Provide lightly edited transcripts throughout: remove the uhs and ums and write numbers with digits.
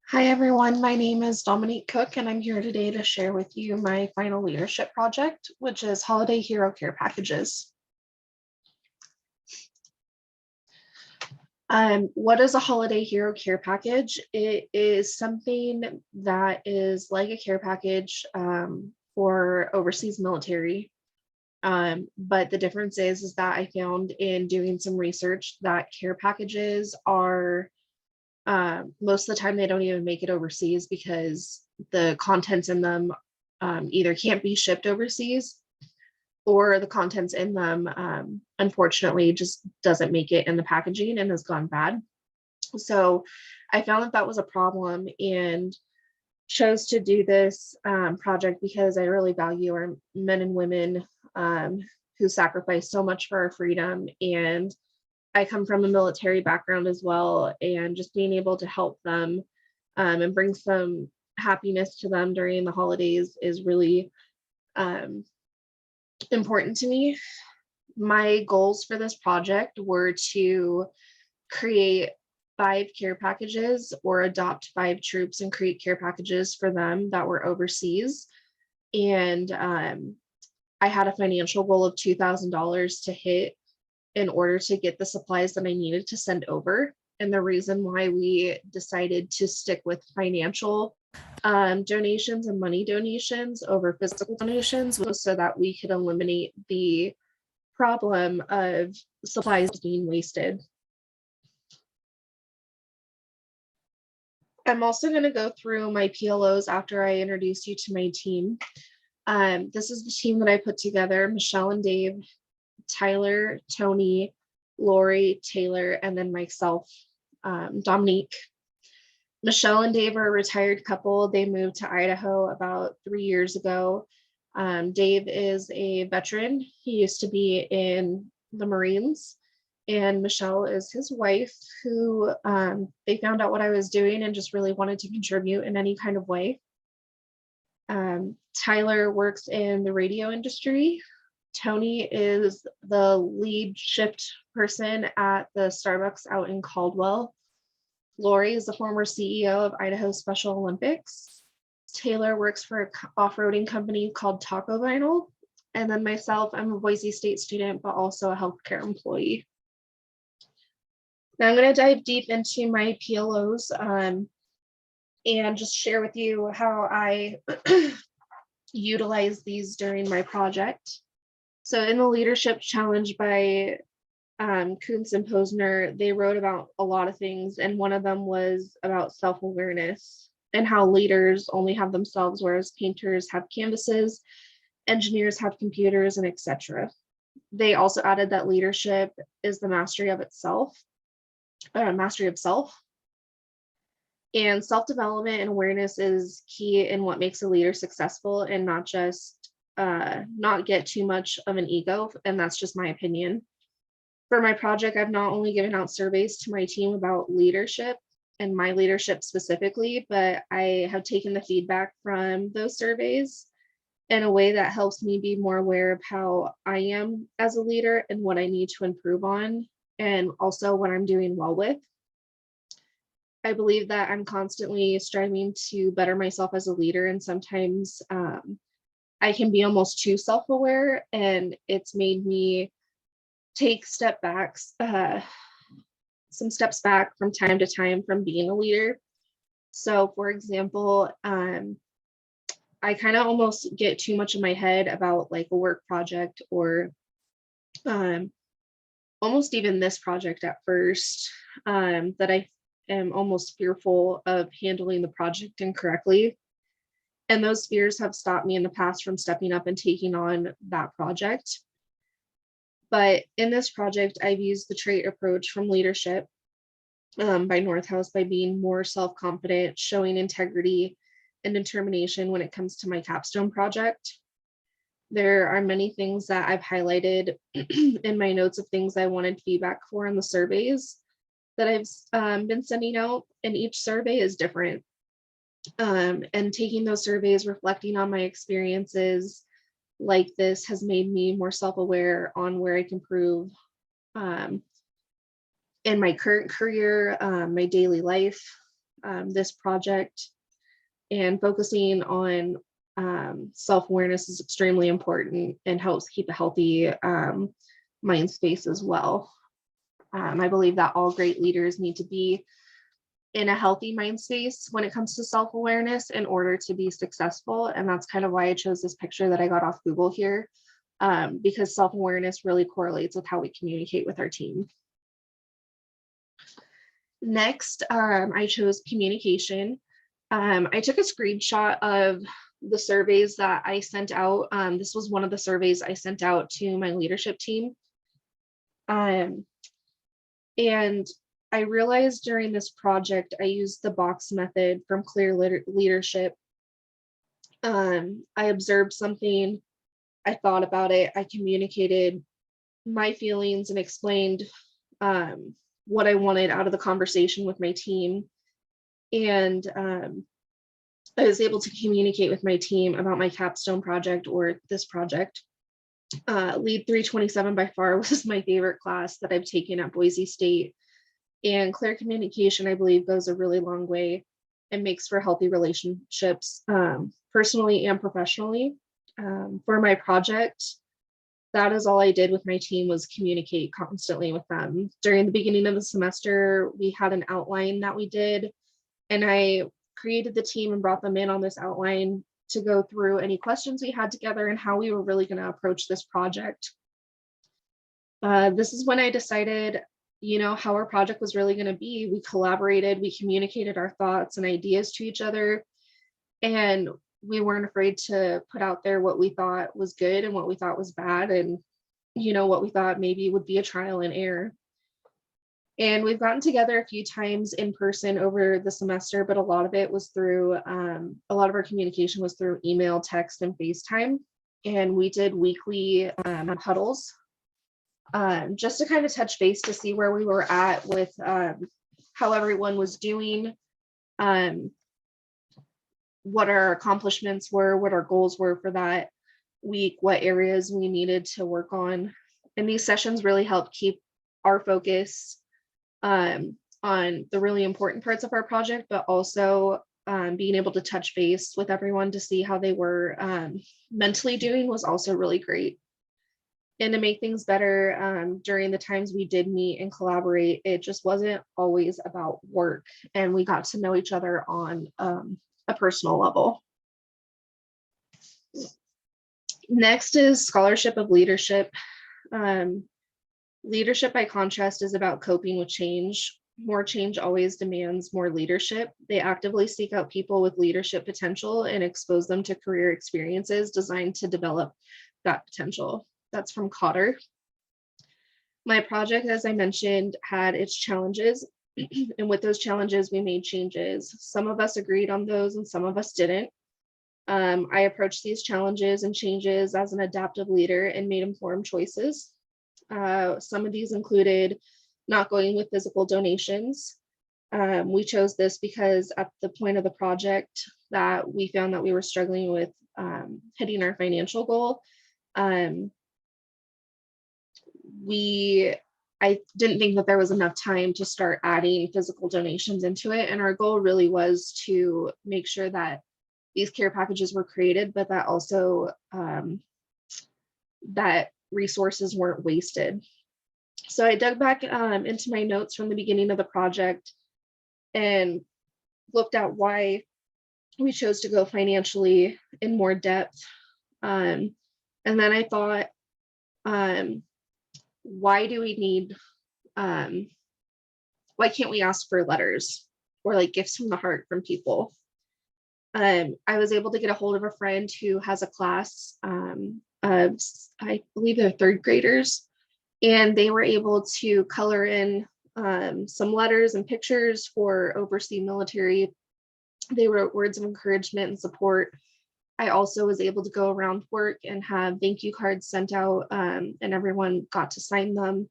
Hi everyone, my name is Dominique Cook and I'm here today to share with you my final leadership project, which is Holiday Hero Care Packages. What is a Holiday Hero Care Package? It is something that is like a care package for overseas military. But the difference is that I found in doing some research that care packages are most of the time they don't even make it overseas because the contents in them either can't be shipped overseas or the contents in them unfortunately just doesn't make it in the packaging and has gone bad. So I found that that was a problem and chose to do this project because I really value our men and women who sacrifice so much for our freedom, and I come from a military background as well, and just being able to help them and bring some happiness to them during the holidays is really um, important to me. My goals for this project were to create 5 care packages or adopt 5 troops and create care packages for them that were overseas. And I had a financial goal of $2,000 to hit in order to get the supplies that I needed to send over. And the reason why we decided to stick with financial donations and money donations over physical donations was so that we could eliminate the problem of supplies being wasted. I'm also going to go through my PLOs after I introduce you to my team. This is the team that I put together: Michelle and Dave, Tyler, Tony, Lori, Taylor, and then myself, Dominique. Michelle and Dave are a retired couple. They moved to Idaho about 3 years ago. Dave is a veteran. He used to be in the Marines. And Michelle is his wife, who they found out what I was doing and just really wanted to contribute in any kind of way. Tyler works in the radio industry. Tony is the lead shift person at the Starbucks out in Caldwell. Lori is the former CEO of Idaho Special Olympics. Taylor works for an off-roading company called Taco Vinyl. And then myself, I'm a Boise State student, but also a healthcare employee. Now I'm going to dive deep into my PLOs and just share with you how I utilize these during my project. So in the leadership challenge by Kuntz and Posner, they wrote about a lot of things, and one of them was about self-awareness and how leaders only have themselves, whereas painters have canvases, engineers have computers, and etc. They also added that leadership is the mastery of itself, mastery of self. And self-development and awareness is key in what makes a leader successful, and not just not get too much of an ego. And that's just my opinion. For my project, I've not only given out surveys to my team about leadership and my leadership specifically, but I have taken the feedback from those surveys in a way that helps me be more aware of how I am as a leader and what I need to improve on, and also what I'm doing well with. I believe that I'm constantly striving to better myself as a leader, and sometimes I can be almost too self-aware, and it's made me take some steps back from time to time from being a leader. So for example, I kind of almost get too much in my head about like a work project, or almost even this project at first, that I am almost fearful of handling the project incorrectly. And those fears have stopped me in the past from stepping up and taking on that project. But in this project, I've used the trait approach from leadership by Northhouse by being more self-confident, showing integrity and determination when it comes to my capstone project. There are many things that I've highlighted in my notes of things I wanted feedback for in the surveys that I've been sending out, and each survey is different. And taking those surveys, reflecting on my experiences like this, has made me more self-aware on where I can improve in my current career, my daily life, this project, and focusing on self-awareness is extremely important and helps keep a healthy mind space as well. I believe that all great leaders need to be in a healthy mind space when it comes to self-awareness in order to be successful. And that's kind of why I chose this picture that I got off Google here, because self-awareness really correlates with how we communicate with our team. Next, I chose communication. I took a screenshot of the surveys that I sent out. This was one of the surveys I sent out to my leadership team. And I realized during this project, I used the box method from Clear Leadership. I observed something, I thought about it, I communicated my feelings and explained what I wanted out of the conversation with my team. And I was able to communicate with my team about my capstone project or this project. Lead 327 by far was my favorite class that I've taken at Boise State. And clear communication, I believe, goes a really long way and makes for healthy relationships, personally and professionally. For my project, that is all I did with my team, was communicate constantly with them. During the beginning of the semester, we had an outline that we did, and I created the team and brought them in on this outline to go through any questions we had together and how we were really going to approach this project. This is when I decided, how our project was really going to be. We collaborated, we communicated our thoughts and ideas to each other, and we weren't afraid to put out there what we thought was good and what we thought was bad, and what we thought maybe would be a trial and error. And we've gotten together a few times in person over the semester, but a lot of it was through, a lot of our communication was through email, text, and FaceTime. And we did weekly huddles, just to kind of touch base to see where we were at with how everyone was doing, what our accomplishments were, what our goals were for that week, what areas we needed to work on. And these sessions really helped keep our focus on the really important parts of our project, but also being able to touch base with everyone to see how they were mentally doing was also really great. And to make things better, during the times we did meet and collaborate, it just wasn't always about work, and we got to know each other on a personal level. Next is Scholarship of Leadership. Leadership, by contrast, is about coping with change. More change always demands more leadership. They actively seek out people with leadership potential and expose them to career experiences designed to develop that potential. That's from Cotter. My project, as I mentioned, had its challenges. And with those challenges, we made changes. Some of us agreed on those and some of us didn't. I approached these challenges and changes as an adaptive leader and made informed choices. Some of these included not going with physical donations. We chose this because at the point of the project that we found that we were struggling with hitting our financial goal, I didn't think that there was enough time to start adding physical donations into it. And our goal really was to make sure that these care packages were created, but that also that resources weren't wasted. So I dug back into my notes from the beginning of the project and looked at why we chose to go financially in more depth. And then I thought, why do we need, why can't we ask for letters or like gifts from the heart from people? I was able to get a hold of a friend who has a class of, I believe they're third graders, and they were able to color in some letters and pictures for overseas military. They wrote words of encouragement and support. I also was able to go around work and have thank you cards sent out, and everyone got to sign them.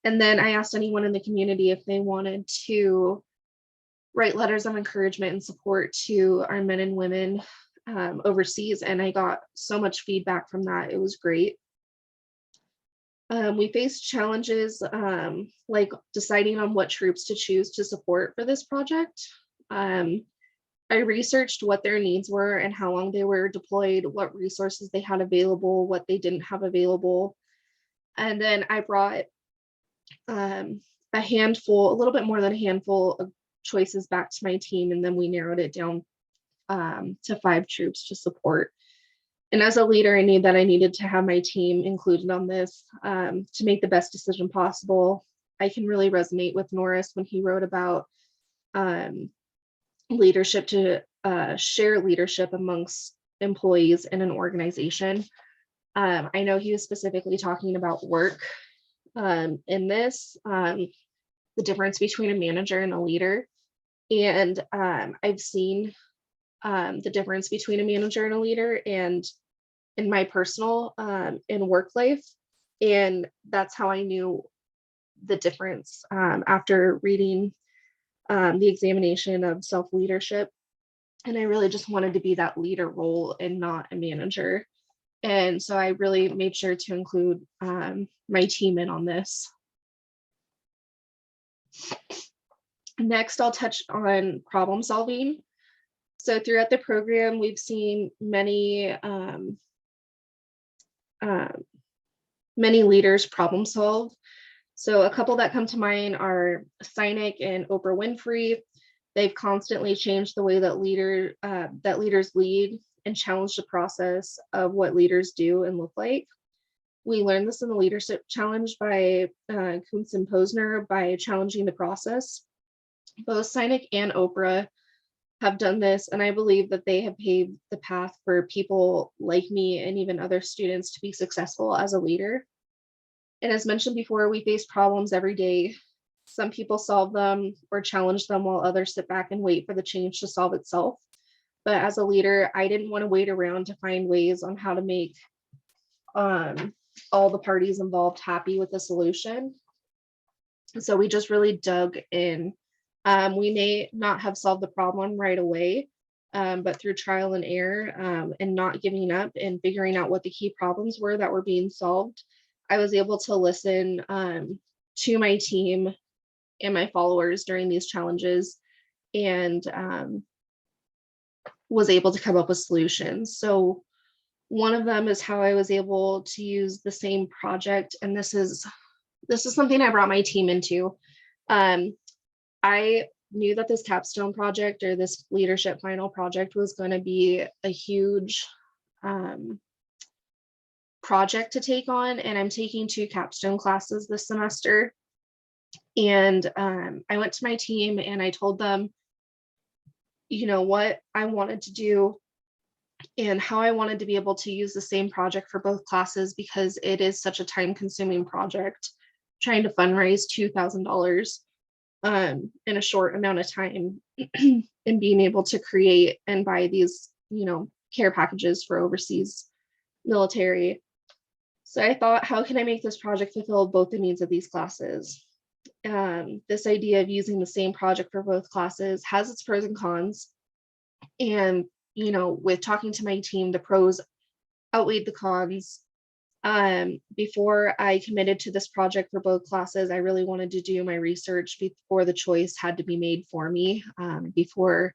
And then I asked anyone in the community if they wanted to write letters of encouragement and support to our men and women overseas. And I got so much feedback from that. It was great. We faced challenges like deciding on what troops to choose to support for this project. Um, I researched what their needs were and how long they were deployed, what resources they had available, what they didn't have available. And then I brought a handful, a little bit more than a handful of choices back to my team, and then we narrowed it down to 5 troops to support. And as a leader, I knew that I needed to have my team included on this to make the best decision possible. I can really resonate with Norris when he wrote about um, leadership to share leadership amongst employees in an organization. I know he was specifically talking about work in this, the difference between a manager and a leader. And I've seen the difference between a manager and a leader and in my personal and work life. And that's how I knew the difference after reading the examination of self-leadership. And I really just wanted to be that leader role and not a manager. And so I really made sure to include my team in on this. Next, I'll touch on problem solving. So throughout the program, we've seen many leaders problem solve. So a couple that come to mind are Sinek and Oprah Winfrey. They've constantly changed the way that leaders lead and challenge the process of what leaders do and look like. We learned this in the leadership challenge by Kuntz and Posner by challenging the process. Both Sinek and Oprah have done this, and I believe that they have paved the path for people like me and even other students to be successful as a leader. And as mentioned before, we face problems every day. Some people solve them or challenge them while others sit back and wait for the change to solve itself. But as a leader, I didn't want to wait around to find ways on how to make all the parties involved happy with the solution. So we just really dug in. We may not have solved the problem right away, but through trial and error and not giving up and figuring out what the key problems were that were being solved, I was able to listen to my team and my followers during these challenges and was able to come up with solutions. So one of them is how I was able to use the same project, and this is something I brought my team into. I knew that this capstone project or this leadership final project was going to be a huge project to take on, and I'm taking 2 capstone classes this semester. And I went to my team and I told them, you know, what I wanted to do and how I wanted to be able to use the same project for both classes, because it is such a time-consuming project trying to fundraise $2,000 in a short amount of time and being able to create and buy these, you know, care packages for overseas military. So I thought, how can I make this project fulfill both the needs of these classes? This idea of using the same project for both classes has its pros and cons. And, you know, with talking to my team, the pros outweighed the cons. Before I committed to this project for both classes, I really wanted to do my research before the choice had to be made for me, before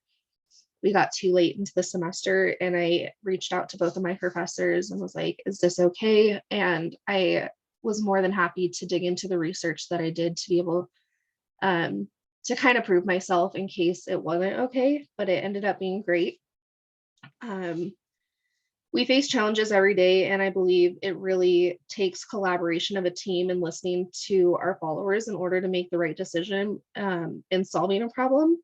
we got too late into the semester. And I reached out to both of my professors and was like, is this okay? And I was more than happy to dig into the research that I did to be able to kind of prove myself in case it wasn't okay, but it ended up being great. We face challenges every day, and I believe it really takes collaboration of a team and listening to our followers in order to make the right decision in solving a problem.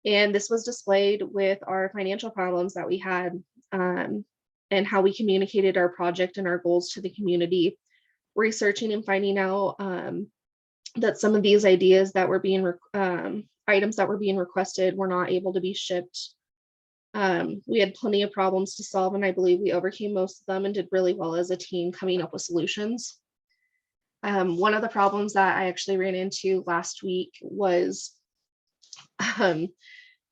And this was displayed with our financial problems that we had and how we communicated our project and our goals to the community, researching and finding out that some of these ideas that were being items that were being requested were not able to be shipped. We had plenty of problems to solve, and I believe we overcame most of them and did really well as a team coming up with solutions. One of the problems that I actually ran into last week was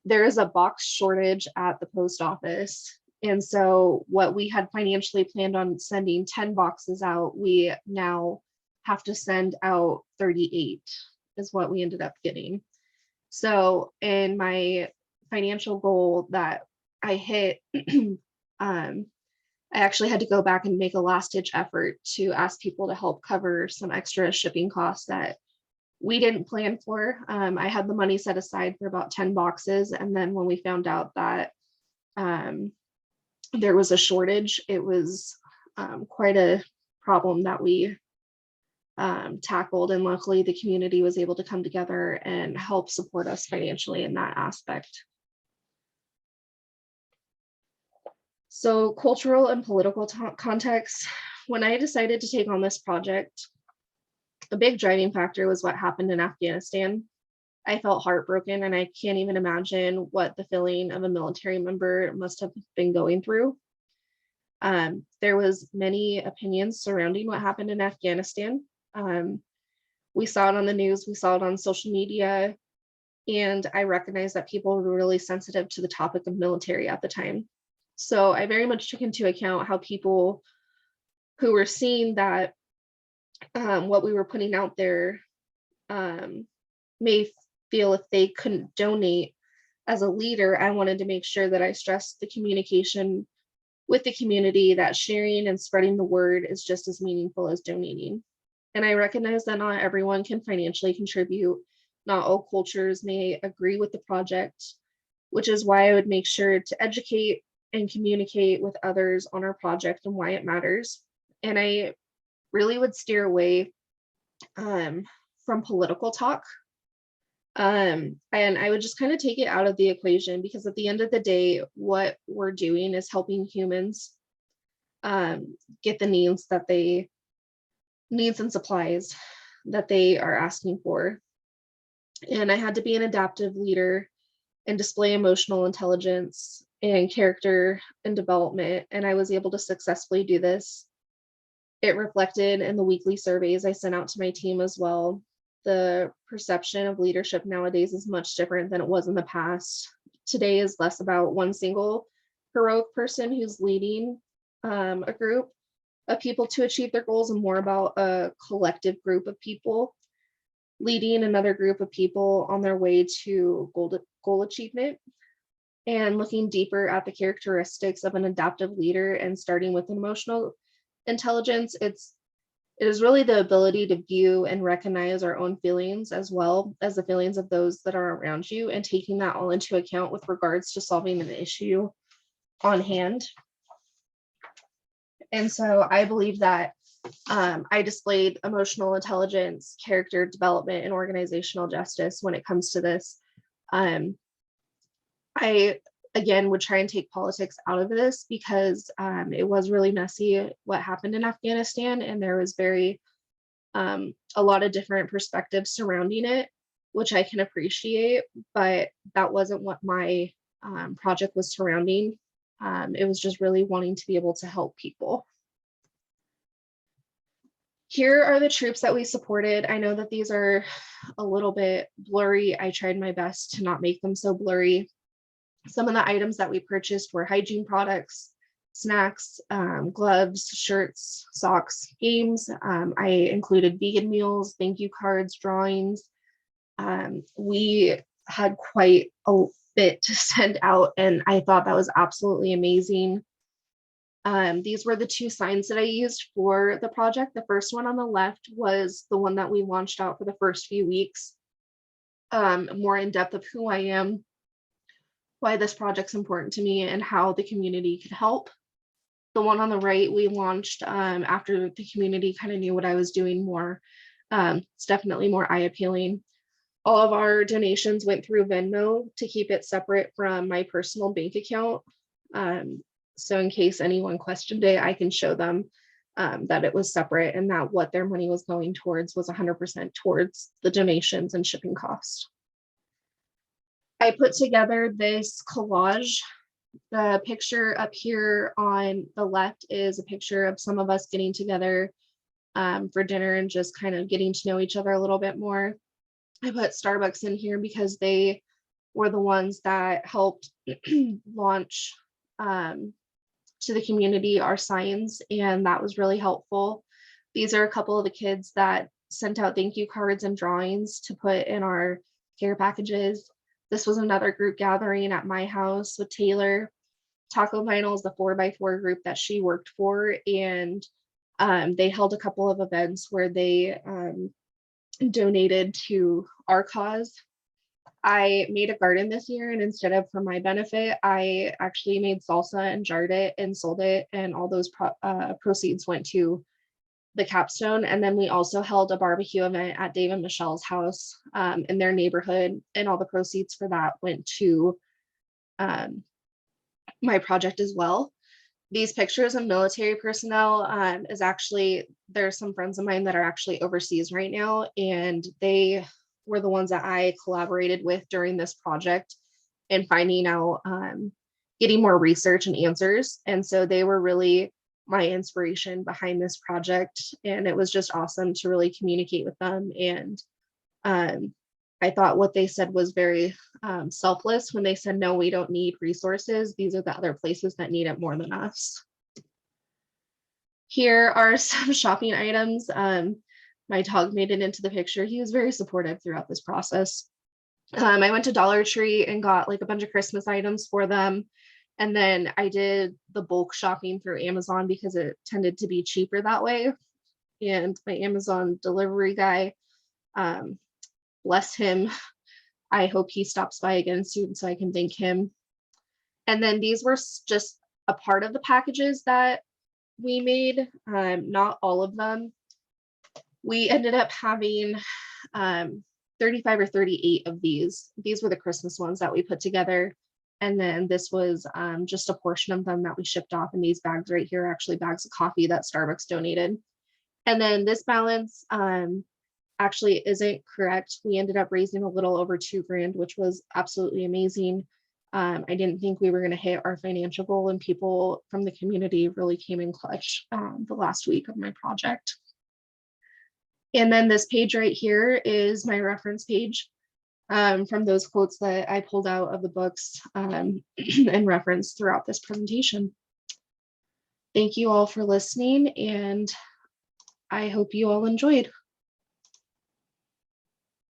there is a box shortage at the post office. And so what we had financially planned on sending 10 boxes out, we now have to send out 38 is what we ended up getting. So in my financial goal that I hit, I actually had to go back and make a last ditch effort to ask people to help cover some extra shipping costs that we didn't plan for. I had the money set aside for about 10 boxes. And then when we found out that there was a shortage, it was quite a problem that we tackled. And luckily, the community was able to come together and help support us financially in that aspect. So cultural and political context, when I decided to take on this project, a big driving factor was what happened in Afghanistan. I felt heartbroken, and I can't even imagine what the feeling of a military member must have been going through. There was many opinions surrounding what happened in Afghanistan. We saw it on the news, we saw it on social media, and I recognized that people were really sensitive to the topic of military at the time. So I very much took into account how people who were seeing that what we were putting out there may feel if they couldn't donate. As a leader, I wanted to make sure that I stressed the communication with the community, that sharing and spreading the word is just as meaningful as donating. And I recognize that not everyone can financially contribute. Not all cultures may agree with the project, which is why I would make sure to educate and communicate with others on our project and why it matters. And I really would steer away from political talk. And I would just kind of take it out of the equation, because at the end of the day, what we're doing is helping humans get the needs and supplies that they are asking for. And I had to be an adaptive leader and display emotional intelligence and character and development. And I was able to successfully do this. It reflected in the weekly surveys I sent out to my team as well. The perception of leadership nowadays is much different than it was in the past. Today is less about one single heroic person who's leading a group of people to achieve their goals, and more about a collective group of people leading another group of people on their way to goal achievement. And looking deeper at the characteristics of an adaptive leader and starting with emotional intelligence, it is really the ability to view and recognize our own feelings as well as the feelings of those that are around you, and taking that all into account with regards to solving an issue on hand. And so I believe that I displayed emotional intelligence, character development, and organizational justice when it comes to this. I, again, would try and take politics out of this, because it was really messy what happened in Afghanistan, and there was a lot of different perspectives surrounding it, which I can appreciate, but that wasn't what my project was surrounding. It was just really wanting to be able to help people. Here are the troops that we supported. I know that these are a little bit blurry. I tried my best to not make them so blurry. Some of the items that we purchased were hygiene products, snacks, gloves, shirts, socks, games. I included vegan meals, thank you cards, drawings. We had quite a bit to send out, and I thought that was absolutely amazing. These were the two signs that I used for the project. The first one on the left was the one that we launched out for the first few weeks, more in depth of who I am, why this project's important to me, and how the community could help. The one on the right we launched after the community kind of knew what I was doing more. It's definitely more eye appealing. All of our donations went through Venmo to keep it separate from my personal bank account. So in case anyone questioned it, I can show them that it was separate, and that what their money was going towards was 100% towards the donations and shipping cost. I put together this collage. The picture up here on the left is a picture of some of us getting together for dinner and just kind of getting to know each other a little bit more. I put Starbucks in here because they were the ones that helped launch to the community our signs, and that was really helpful. These are a couple of the kids that sent out thank you cards and drawings to put in our care packages. This was another group gathering at my house with Taylor. Taco Vinyl is the 4x4 group that she worked for, and they held a couple of events where they donated to our cause. I made a garden this year, and instead of for my benefit, I actually made salsa and jarred it and sold it, and all those proceeds went to the capstone. And then we also held a barbecue event at Dave and Michelle's house in their neighborhood, and all the proceeds for that went to my project as well. These pictures of military personnel is actually, there's some friends of mine that are actually overseas right now, and they were the ones that I collaborated with during this project and finding out, getting more research and answers. And so they were really my inspiration behind this project. And it was just awesome to really communicate with them. And I thought what they said was very selfless when they said, no, we don't need resources. These are the other places that need it more than us. Here are some shopping items. My dog made it into the picture. He was very supportive throughout this process. I went to Dollar Tree and got like a bunch of Christmas items for them. And then I did the bulk shopping through Amazon because it tended to be cheaper that way. And my Amazon delivery guy, bless him, I hope he stops by again soon so I can thank him. And then these were just a part of the packages that we made, not all of them. We ended up having 35 or 38 of these. These were the Christmas ones that we put together. And then this was just a portion of them that we shipped off. And these bags right here are actually bags of coffee that Starbucks donated. And then this balance actually isn't correct. We ended up raising a little over $2,000, which was absolutely amazing. I didn't think we were going to hit our financial goal, and people from the community really came in clutch the last week of my project. And then this page right here is my reference page from those quotes that I pulled out of the books and referenced throughout this presentation. Thank you all for listening, and I hope you all enjoyed.